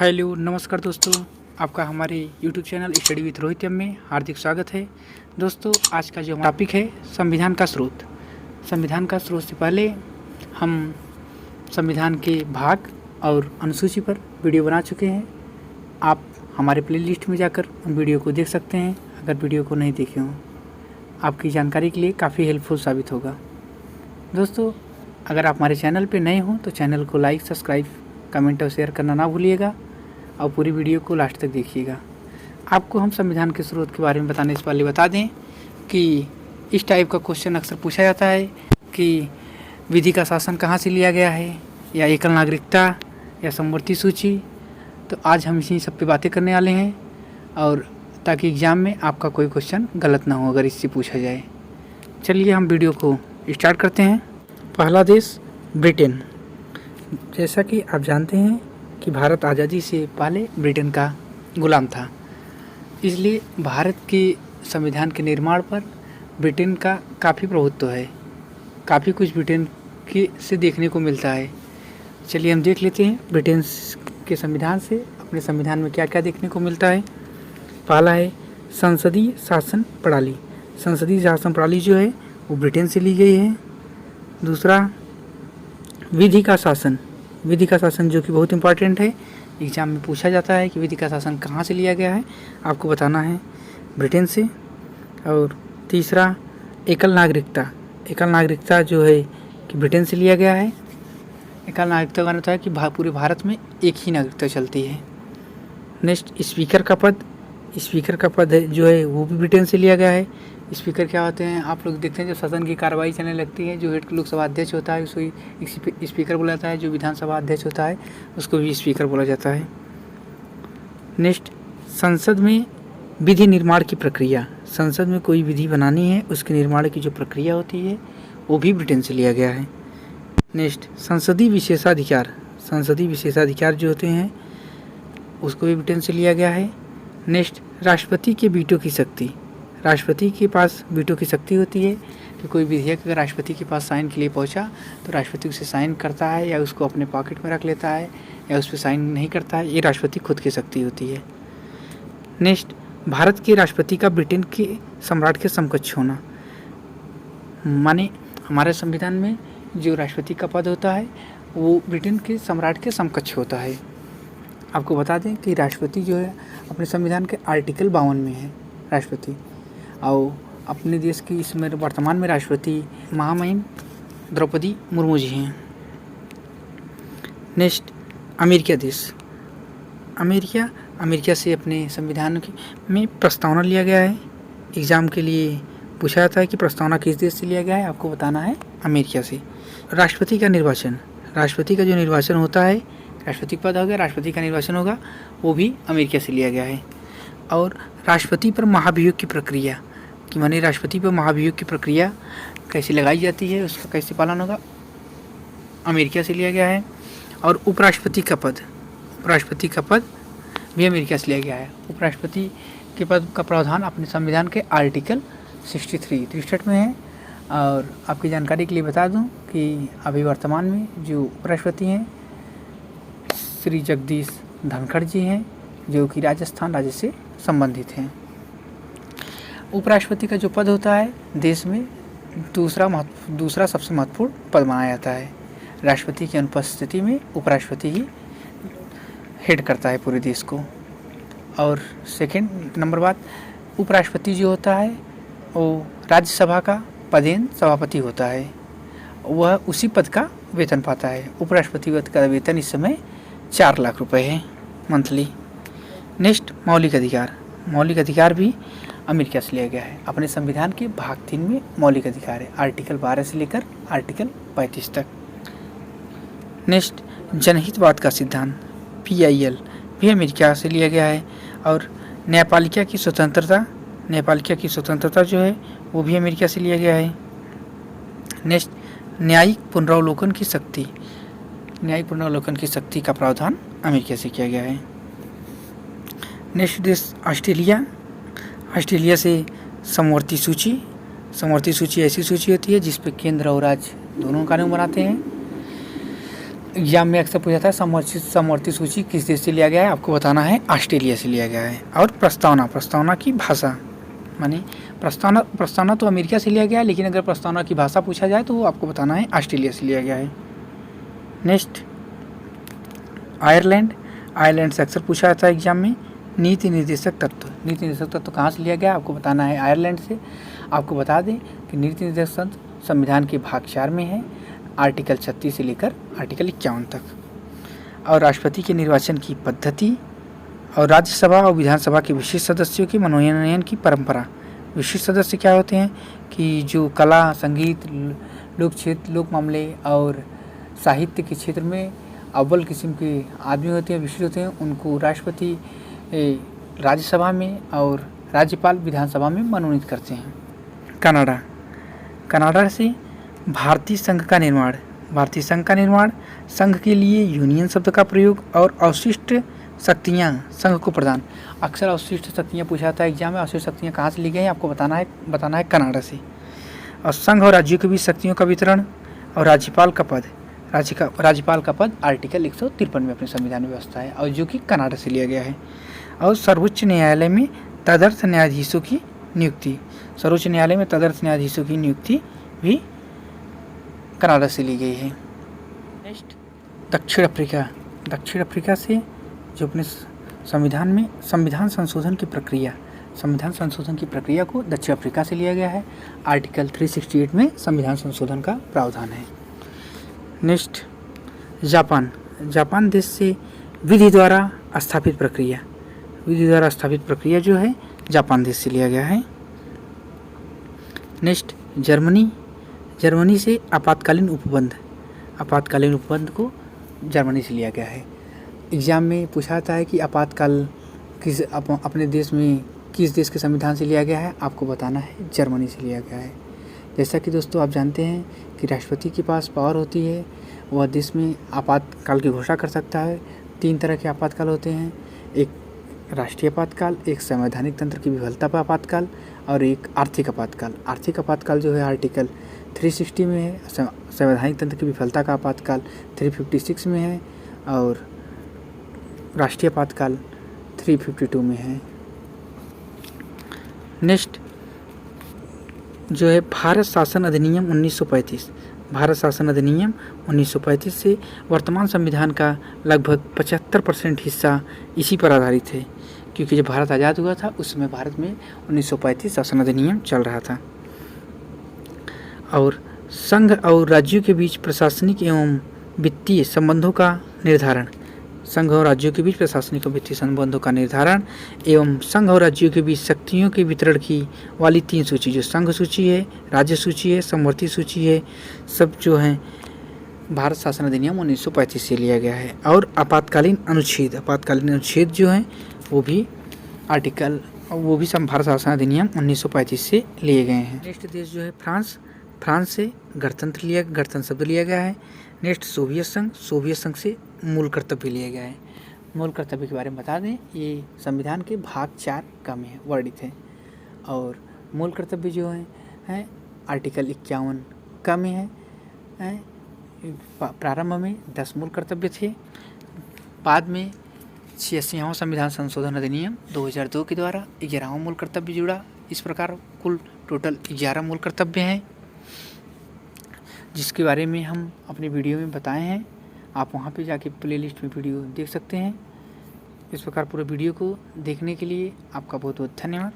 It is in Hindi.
हेलो नमस्कार दोस्तों, आपका हमारे YouTube channel study with Rohit में हार्दिक स्वागत है। दोस्तों, आज का जो टॉपिक है संविधान का स्रोत। संविधान का स्रोत से पहले हम संविधान के भाग और अनुसूची पर वीडियो बना चुके हैं। आप हमारे प्लेलिस्ट में जाकर उन वीडियो को देख सकते हैं अगर वीडियो को नहीं देखे हों। आपकी जानकारी के लिए काफ़ी हेल्पफुल साबित होगा। दोस्तों, अगर आप हमारे चैनल पर नए हों तो चैनल को लाइक, सब्सक्राइब, कमेंट और शेयर करना ना भूलिएगा और पूरी वीडियो को लास्ट तक देखिएगा। आपको हम संविधान के स्रोत के बारे में बताने से पहले बता दें कि इस टाइप का क्वेश्चन अक्सर पूछा जाता है कि विधि का शासन कहाँ से लिया गया है, या एकल नागरिकता, या समवर्ती सूची। तो आज हम इसी सब पे बातें करने वाले हैं, और ताकि एग्ज़ाम में आपका कोई क्वेश्चन गलत ना हो अगर इससे पूछा जाए। चलिए हम वीडियो को स्टार्ट करते हैं। पहला देश ब्रिटेन। जैसा कि आप जानते हैं कि भारत आज़ादी से पहले ब्रिटेन का गुलाम था, इसलिए भारत के संविधान के निर्माण पर ब्रिटेन का काफ़ी प्रभुत्व है। काफ़ी कुछ ब्रिटेन के से देखने को मिलता है। चलिए हम देख लेते हैं ब्रिटेन के संविधान से अपने संविधान में क्या क्या देखने को मिलता है। पहला है संसदीय शासन प्रणाली। संसदीय शासन प्रणाली जो है वो ब्रिटेन से ली गई है। दूसरा विधि का शासन। विधि का शासन जो कि बहुत इंपॉर्टेंट है, एग्जाम में पूछा जाता है कि विधि का शासन कहाँ से लिया गया है, आपको बताना है, ब्रिटेन से। और तीसरा एकल नागरिकता। एकल नागरिकता जो है कि ब्रिटेन से लिया गया है। एकल नागरिकता का मतलब है कि पूरे भारत में एक ही नागरिकता चलती है। नेक्स्ट स्पीकर का पद। स्पीकर का पद है जो है वो भी ब्रिटेन से लिया गया है। स्पीकर क्या होते हैं, आप लोग देखते हैं जब सदन की कार्रवाई चलने लगती है, जो हेड लोकसभा अध्यक्ष होता है उसको स्पीकर बोला जाता है। जो विधानसभा अध्यक्ष होता है उसको भी स्पीकर बोला जाता है। नेक्स्ट संसद में विधि निर्माण की प्रक्रिया। संसद में कोई विधि बनानी है, उसके निर्माण की जो प्रक्रिया होती है वो भी ब्रिटेन से लिया गया है। नेक्स्ट संसदीय विशेषाधिकार। संसदीय विशेषाधिकार जो होते हैं उसको भी ब्रिटेन से लिया गया है। नेक्स्ट राष्ट्रपति के वीटो की शक्ति। राष्ट्रपति के पास वीटो की शक्ति होती है कि कोई विधेयक अगर राष्ट्रपति के पास साइन के लिए पहुंचा तो राष्ट्रपति उसे साइन करता है या उसको अपने पॉकेट में रख लेता है या उस पर साइन नहीं करता है। ये राष्ट्रपति खुद की शक्ति होती है। नेक्स्ट भारत के राष्ट्रपति का ब्रिटेन के सम्राट के समकक्ष होना। माने हमारे संविधान में जो राष्ट्रपति का पद होता है वो ब्रिटेन के सम्राट के समकक्ष होता है। आपको बता दें कि राष्ट्रपति जो है अपने संविधान के आर्टिकल 52 में है राष्ट्रपति, और अपने देश की इसमें वर्तमान में राष्ट्रपति महामहिम द्रौपदी मुर्मू जी हैं। नेक्स्ट अमेरिका देश। अमेरिका से अपने संविधान में प्रस्तावना लिया गया है। एग्ज़ाम के लिए पूछा जाता है कि प्रस्तावना किस देश से लिया गया है, आपको बताना है अमेरिका से। राष्ट्रपति का निर्वाचन। राष्ट्रपति का जो निर्वाचन होता है, राष्ट्रपति पद हो गया, राष्ट्रपति का निर्वाचन होगा, वो भी अमेरिका से लिया गया है। और राष्ट्रपति पर महाभियोग की प्रक्रिया, कि माने राष्ट्रपति पर महाभियोग की प्रक्रिया कैसे लगाई जाती है, उसका कैसे पालन होगा, अमेरिका से लिया गया है। और उपराष्ट्रपति का पद। उपराष्ट्रपति का पद भी अमेरिका से लिया गया है। उपराष्ट्रपति के पद का प्रावधान अपने संविधान के आर्टिकल 63 में है। और आपकी जानकारी के लिए बता दूं कि अभी वर्तमान में जो उपराष्ट्रपति हैं श्री जगदीश धनखड़ जी हैं, जो कि राजस्थान राज्य से संबंधित हैं। उपराष्ट्रपति का जो पद होता है देश में दूसरा सबसे महत्वपूर्ण पद माना जाता है। राष्ट्रपति की अनुपस्थिति में उपराष्ट्रपति ही हेड करता है पूरे देश को। और सेकंड नंबर बात, उपराष्ट्रपति जो होता है वो राज्यसभा का पदेन सभापति होता है, वह उसी पद का वेतन पाता है। उपराष्ट्रपति पद का वेतन इस समय 4 लाख रुपए है मंथली। नेक्स्ट मौलिक अधिकार। मौलिक अधिकार भी अमेरिका से लिया गया है। अपने संविधान के भाग 3 में मौलिक अधिकार है, आर्टिकल 12 से लेकर आर्टिकल 35 तक। नेक्स्ट जनहितवाद का सिद्धांत PIL भी अमेरिका से लिया गया है। और न्यायपालिका की स्वतंत्रता जो है वो भी अमेरिका से लिया गया है। नेक्स्ट न्यायिक पुनरावलोकन की शक्ति। न्यायिक पुनरावलोकन की शक्ति का प्रावधान अमेरिका से किया गया है। नेक्स्ट देश ऑस्ट्रेलिया। ऑस्ट्रेलिया से समवर्ती सूची। समवर्ती सूची ऐसी सूची होती है जिस पे केंद्र और राज्य दोनों कानून बनाते हैं। एग्जाम में अक्सर पूछा था समवर्ती सूची किस देश से लिया गया है, आपको बताना है ऑस्ट्रेलिया से लिया गया है। और प्रस्तावना की भाषा, माने प्रस्तावना तो अमेरिका से लिया गया है, लेकिन अगर प्रस्तावना की भाषा पूछा जाए तो वो आपको बताना है ऑस्ट्रेलिया से लिया गया है। नेक्स्ट, आयरलैंड से अक्सर पूछा जाता है एग्जाम में। नीति निर्देशक तत्व कहाँ से लिया गया, आपको बताना है आयरलैंड से। आपको बता दें कि नीति निर्देशक तत्व संविधान के भाग 4 में है, आर्टिकल 36 से लेकर आर्टिकल 51 तक। और राष्ट्रपति के निर्वाचन की पद्धति और राज्यसभा और विधानसभा के विशिष्ट सदस्यों के मनोनयन की परंपरा। विशिष्ट सदस्य क्या होते हैं कि जो कला, संगीत, लोक मामले और साहित्य के क्षेत्र में अव्वल किस्म के आदमी होते हैं, विशिष्ट होते हैं, उनको राष्ट्रपति राज्यसभा में और राज्यपाल विधानसभा में मनोनीत करते हैं। कनाडा से भारतीय संघ का निर्माण, संघ के लिए यूनियन शब्द का प्रयोग और अवशिष्ट शक्तियाँ संघ को प्रदान। अक्सर अवशिष्ट शक्तियाँ पूछा जाता है एग्जाम में। अवशिष्ट शक्तियाँ कहाँ से ली गई हैं, आपको बताना है कनाडा से। और संघ और राज्यों के बीच शक्तियों का वितरण और राज्यपाल का पद आर्टिकल 153 में अपने संविधान में व्यवस्था है, और जो कि कनाडा से लिया गया है। और सर्वोच्च न्यायालय में तदर्थ न्यायाधीशों की नियुक्ति भी कनाडा से ली गई है। नेक्स्ट, दक्षिण अफ्रीका से जो अपने संविधान संशोधन की प्रक्रिया को दक्षिण अफ्रीका से लिया गया है। आर्टिकल 368 में संविधान संशोधन का प्रावधान है। नेक्स्ट, जापान देश से विधि द्वारा स्थापित प्रक्रिया जो है जापान देश से लिया गया है। नेक्स्ट, जर्मनी से आपातकालीन उपबंध को जर्मनी से लिया गया है। एग्जाम में पूछा जाता है कि आपातकाल अपने देश में किस देश के संविधान से लिया गया है, आपको बताना है जर्मनी से लिया गया है। जैसा कि दोस्तों आप जानते हैं कि राष्ट्रपति के पास पावर होती है, वह देश में आपातकाल की घोषणा कर सकता है। 3 तरह के आपातकाल होते हैं, एक राष्ट्रीय आपातकाल, एक संवैधानिक तंत्र की विफलता पर आपातकाल और एक आर्थिक आपातकाल जो है आर्टिकल 360 में है। संवैधानिक तंत्र की विफलता का आपातकाल 356 में है और राष्ट्रीय आपातकाल 352 में है। नेक्स्ट जो है भारत शासन अधिनियम 1935 से वर्तमान संविधान का लगभग 75% हिस्सा इसी पर आधारित है, क्योंकि जब भारत आज़ाद हुआ था उस समय भारत में 1935 शासन अधिनियम चल रहा था। और संघ और राज्यों के बीच प्रशासनिक एवं वित्तीय संबंधों का निर्धारण एवं संघ और राज्यों के बीच शक्तियों के वितरण की वाली 3 सूची, जो संघ सूची है, राज्य सूची है, समवर्ती सूची है, सब जो है भारत शासन अधिनियम 1935 से लिया गया है। और आपातकालीन अनुच्छेद जो हैं वो भी भारत शासन अधिनियम 1935 से लिए गए हैं। नेक्स्ट देश जो है फ्रांस से गणतंत्र शब्द लिया गया है। नेक्स्ट सोवियत संघ से मूल कर्तव्य लिया गया है। मूल कर्तव्य के बारे में बता दें, ये संविधान के भाग 4 का में वर्णित है। और मूल कर्तव्य जो है आर्टिकल 51 का में है। प्रारंभ में 10 मूल कर्तव्य थे, बाद में 86वां संविधान संशोधन अधिनियम 2002 के द्वारा 11वां मूल कर्तव्य जुड़ा। इस प्रकार कुल टोटल 11 मूल कर्तव्य हैं, जिसके बारे में हम अपने वीडियो में बताए हैं। आप वहां पे जाके प्लेलिस्ट में वीडियो देख सकते हैं। इस प्रकार पूरे वीडियो को देखने के लिए आपका बहुत बहुत धन्यवाद।